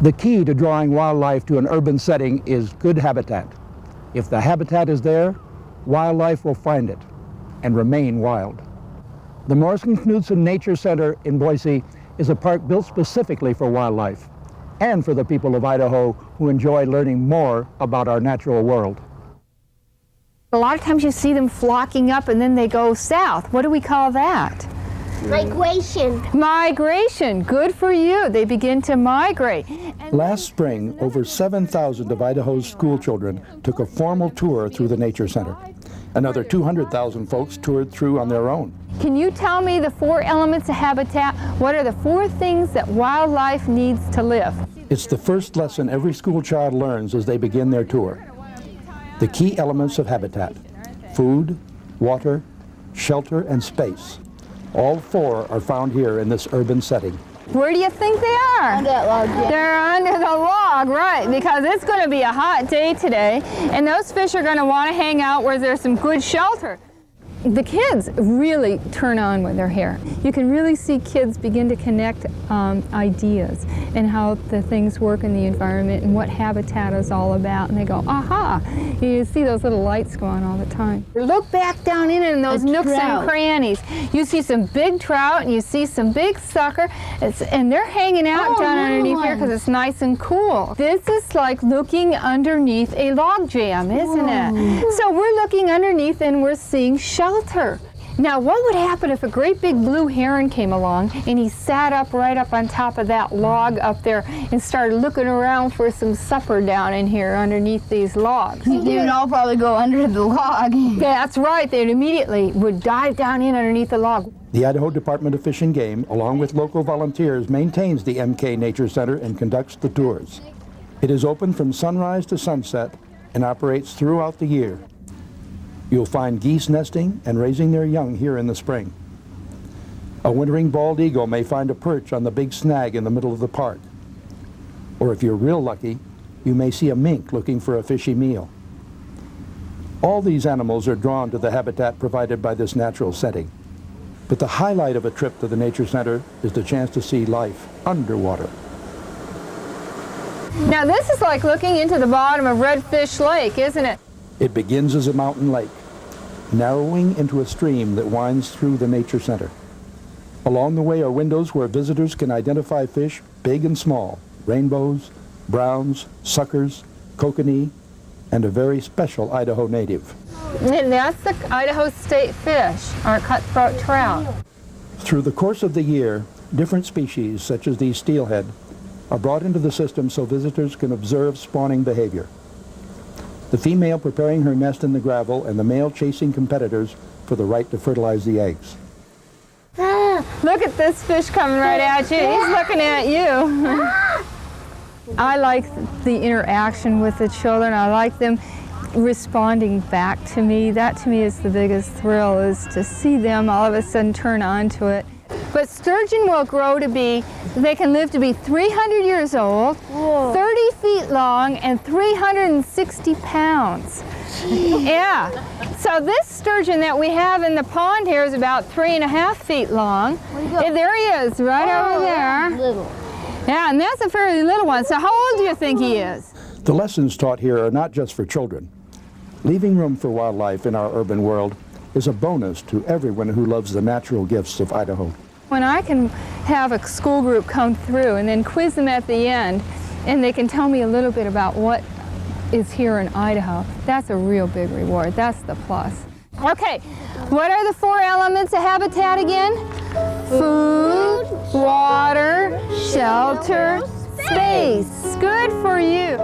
The key to drawing wildlife to an urban setting is good habitat. If the habitat is there, wildlife will find it and remain wild. The Morrison-Knudsen Nature Center in Boise is a park built specifically for wildlife and for the people of Idaho who enjoy learning more about our natural world. A lot of times you see them flocking up and then they go south. What do we call that? Migration. Migration. Good for you. They begin to migrate. Last spring, over 7,000 of Idaho's school children took a formal tour through the Nature Center. Another 200,000 folks toured through on their own. Can you tell me the 4 elements of habitat? What are the 4 things that wildlife needs to live? It's the first lesson every school child learns as they begin their tour. The key elements of habitat: food, water, shelter, and space. All 4 are found here in this urban setting. Where do you think they are? Under that log, yeah. They're under the log, right, because it's going to be a hot day today, and those fish are going to want to hang out where there's some good shelter. The kids really turn on when they're here. You can really see kids begin to connect ideas and how the things work in the environment and what habitat is all about, and they go, aha! You see those little lights go on all the time. Look back down in those nooks and crannies. You see some big trout and you see some big sucker, and they're hanging out down underneath here because it's nice and cool. This is like looking underneath a log jam, isn't it? So we're looking underneath and we're seeing shelter. Now, what would happen if a great big blue heron came along and he sat up right up on top of that log up there and started looking around for some supper down in here underneath these logs? They would all probably go under the log. That's right. They immediately would dive down in underneath the log. The Idaho Department of Fish and Game, along with local volunteers, maintains the MK Nature Center and conducts the tours. It is open from sunrise to sunset and operates throughout the year. You'll find geese nesting and raising their young here in the spring. A wintering bald eagle may find a perch on the big snag in the middle of the park. Or if you're real lucky, you may see a mink looking for a fishy meal. All these animals are drawn to the habitat provided by this natural setting. But the highlight of a trip to the Nature Center is the chance to see life underwater. Now this is like looking into the bottom of Redfish Lake, isn't it? It begins as a mountain lake, narrowing into a stream that winds through the Nature Center. Along the way are windows where visitors can identify fish big and small, rainbows, browns, suckers, kokanee, and a very special Idaho native. And that's the Idaho state fish, our cutthroat trout. Through the course of the year, different species, such as these steelhead, are brought into the system so visitors can observe spawning behavior. The female preparing her nest in the gravel and the male chasing competitors for the right to fertilize the eggs. Look at this fish coming right at you. He's looking at you. I like the interaction with the children. I like them responding back to me. That to me is the biggest thrill, is to see them all of a sudden turn on to it. But sturgeon will grow to be, they can live to be 300 years old, 30 feet long, and 360 pounds. Yeah. So this sturgeon that we have in the pond here is about 3.5 feet long. And there he is, right over there. Little. Yeah, and that's a fairly little one. So how old do you think he is? The lessons taught here are not just for children. Leaving room for wildlife in our urban world is a bonus to everyone who loves the natural gifts of Idaho. When I can have a school group come through and then quiz them at the end, and they can tell me a little bit about what is here in Idaho, that's a real big reward. That's the plus. Okay, what are the 4 elements of habitat again? Food, water, shelter, space. Good for you.